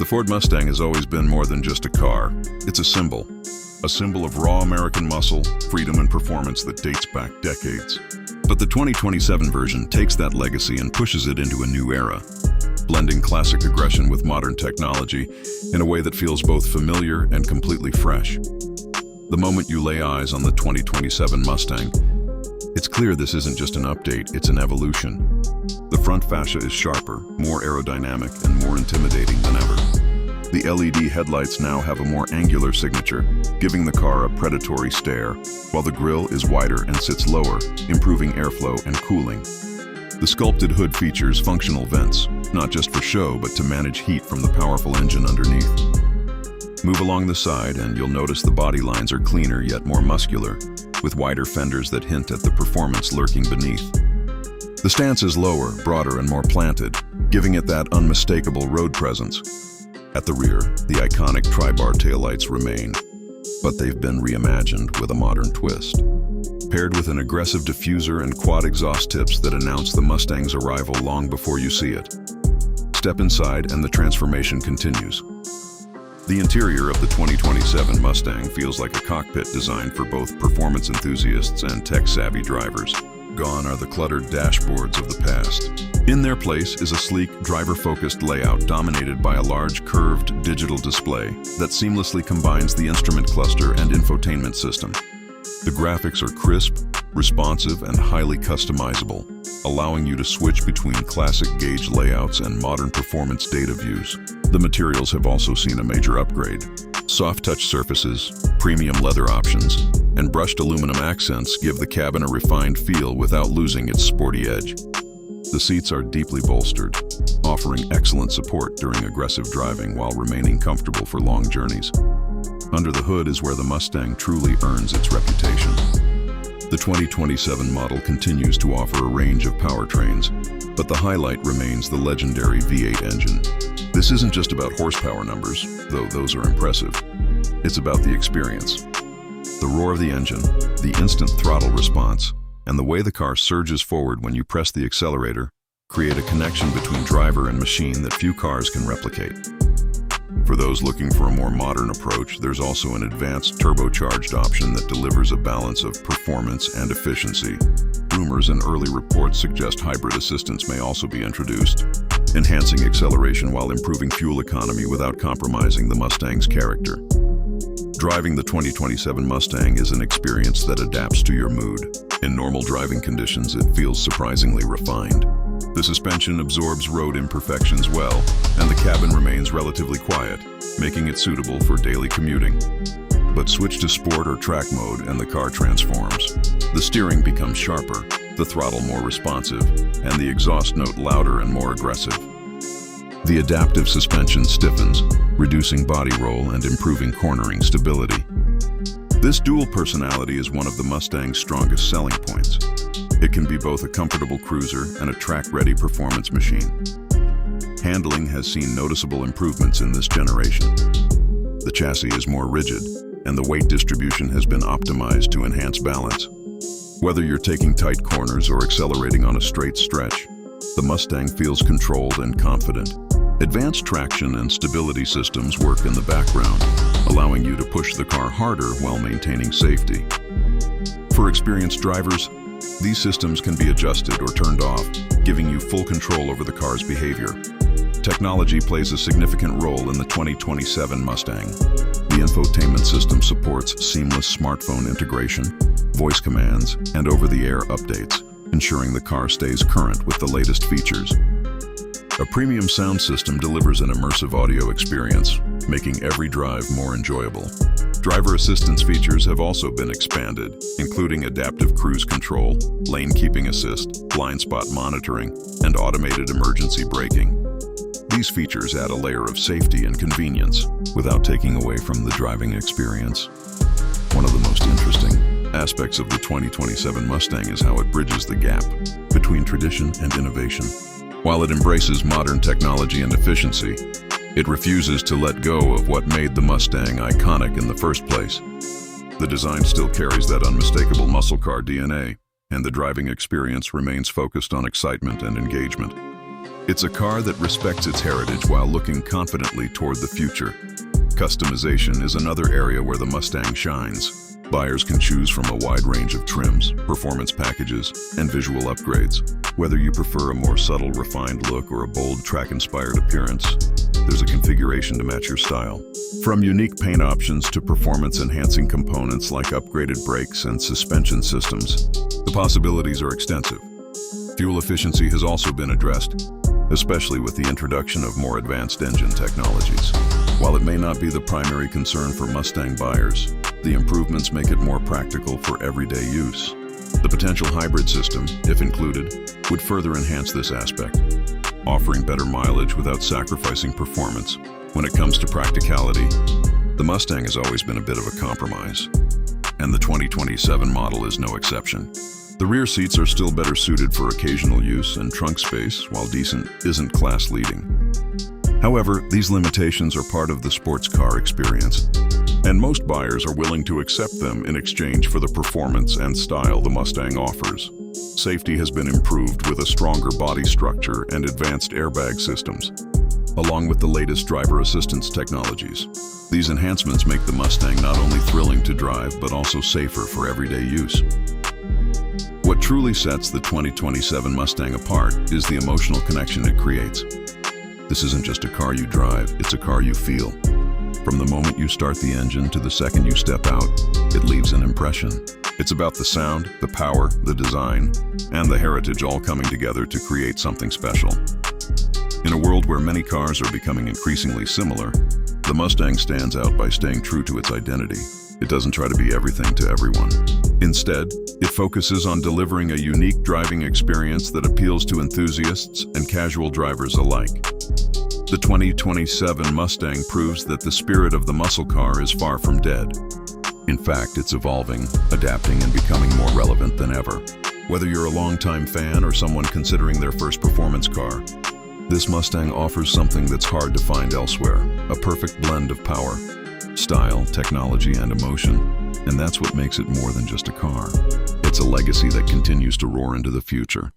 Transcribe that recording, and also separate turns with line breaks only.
The Ford Mustang has always been more than just a car. It's a symbol of raw American muscle, freedom, and performance that dates back decades. But the 2027 version takes that legacy and pushes it into a new era, blending classic aggression with modern technology in a way that feels both familiar and completely fresh. The moment you lay eyes on the 2027 Mustang, it's clear this isn't just an update, it's an evolution. The front fascia is sharper, more aerodynamic, and more intimidating than ever. The LED headlights now have a more angular signature, giving the car a predatory stare, while the grille is wider and sits lower, improving airflow and cooling. The sculpted hood features functional vents, not just for show, but to manage heat from the powerful engine underneath. Move along the side and you'll notice the body lines are cleaner yet more muscular, with wider fenders that hint at the performance lurking beneath. The stance is lower, broader, and more planted, giving it that unmistakable road presence. At the rear, the iconic tri-bar taillights remain, but they've been reimagined with a modern twist. Paired with an aggressive diffuser and quad exhaust tips that announce the Mustang's arrival long before you see it. Step inside and the transformation continues. The interior of the 2027 Mustang feels like a cockpit designed for both performance enthusiasts and tech-savvy drivers. Gone are the cluttered dashboards of the past. In their place is a sleek, driver-focused layout dominated by a large, curved digital display that seamlessly combines the instrument cluster and infotainment system. The graphics are crisp, responsive, and highly customizable, allowing you to switch between classic gauge layouts and modern performance data views. The materials have also seen a major upgrade. Soft-touch surfaces, premium leather options, and brushed aluminum accents give the cabin a refined feel without losing its sporty edge. The seats are deeply bolstered, offering excellent support during aggressive driving while remaining comfortable for long journeys. Under the hood is where the Mustang truly earns its reputation. The 2027 model continues to offer a range of powertrains, but the highlight remains the legendary V8 engine. This isn't just about horsepower numbers, though those are impressive. It's about the experience. The roar of the engine, the instant throttle response, and the way the car surges forward when you press the accelerator create a connection between driver and machine that few cars can replicate. For those looking for a more modern approach, there's also an advanced turbocharged option that delivers a balance of performance and efficiency. Rumors and early reports suggest hybrid assistance may also be introduced, enhancing acceleration while improving fuel economy without compromising the Mustang's character. Driving the 2027 Mustang is an experience that adapts to your mood. In normal driving conditions, it feels surprisingly refined. The suspension absorbs road imperfections well, and the cabin remains relatively quiet, making it suitable for daily commuting. But switch to sport or track mode and the car transforms. The steering becomes sharper, the throttle more responsive, and the exhaust note louder and more aggressive. The adaptive suspension stiffens, reducing body roll and improving cornering stability. This dual personality is one of the Mustang's strongest selling points. It can be both a comfortable cruiser and a track-ready performance machine. Handling has seen noticeable improvements in this generation. The chassis is more rigid, and the weight distribution has been optimized to enhance balance. Whether you're taking tight corners or accelerating on a straight stretch, the Mustang feels controlled and confident. Advanced traction and stability systems work in the background, allowing you to push the car harder while maintaining safety. For experienced drivers, these systems can be adjusted or turned off, giving you full control over the car's behavior. Technology plays a significant role in the 2027 Mustang. The infotainment system supports seamless smartphone integration, voice commands, and over-the-air updates, ensuring the car stays current with the latest features. A premium sound system delivers an immersive audio experience, making every drive more enjoyable. Driver assistance features have also been expanded, including adaptive cruise control, lane keeping assist, blind spot monitoring, and automated emergency braking. These features add a layer of safety and convenience without taking away from the driving experience. One of the most interesting aspects of the 2027 Mustang is how it bridges the gap between tradition and innovation. While it embraces modern technology and efficiency, it refuses to let go of what made the Mustang iconic in the first place. The design still carries that unmistakable muscle car DNA, and the driving experience remains focused on excitement and engagement. It's a car that respects its heritage while looking confidently toward the future. Customization is another area where the Mustang shines. Buyers can choose from a wide range of trims, performance packages, and visual upgrades. Whether you prefer a more subtle, refined look or a bold, track-inspired appearance, there's a configuration to match your style. From unique paint options to performance-enhancing components like upgraded brakes and suspension systems, the possibilities are extensive. Fuel efficiency has also been addressed, especially with the introduction of more advanced engine technologies. While it may not be the primary concern for Mustang buyers, the improvements make it more practical for everyday use. The potential hybrid system, if included, would further enhance this aspect, offering better mileage without sacrificing performance. When it comes to practicality, the Mustang has always been a bit of a compromise, and the 2027 model is no exception. The rear seats are still better suited for occasional use, and trunk space, while decent, isn't class-leading. However, these limitations are part of the sports car experience, and most buyers are willing to accept them in exchange for the performance and style the Mustang offers. Safety has been improved with a stronger body structure and advanced airbag systems, along with the latest driver assistance technologies. These enhancements make the Mustang not only thrilling to drive, but also safer for everyday use. What truly sets the 2027 Mustang apart is the emotional connection it creates. This isn't just a car you drive, it's a car you feel. From the moment you start the engine to the second you step out, it leaves an impression. It's about the sound, the power, the design, and the heritage all coming together to create something special. In a world where many cars are becoming increasingly similar, the Mustang stands out by staying true to its identity. It doesn't try to be everything to everyone. Instead, it focuses on delivering a unique driving experience that appeals to enthusiasts and casual drivers alike. The 2027 Mustang proves that the spirit of the muscle car is far from dead. In fact, it's evolving, adapting, and becoming more relevant than ever. Whether you're a longtime fan or someone considering their first performance car, this Mustang offers something that's hard to find elsewhere, a perfect blend of power, style, technology, and emotion. And that's what makes it more than just a car. It's a legacy that continues to roar into the future.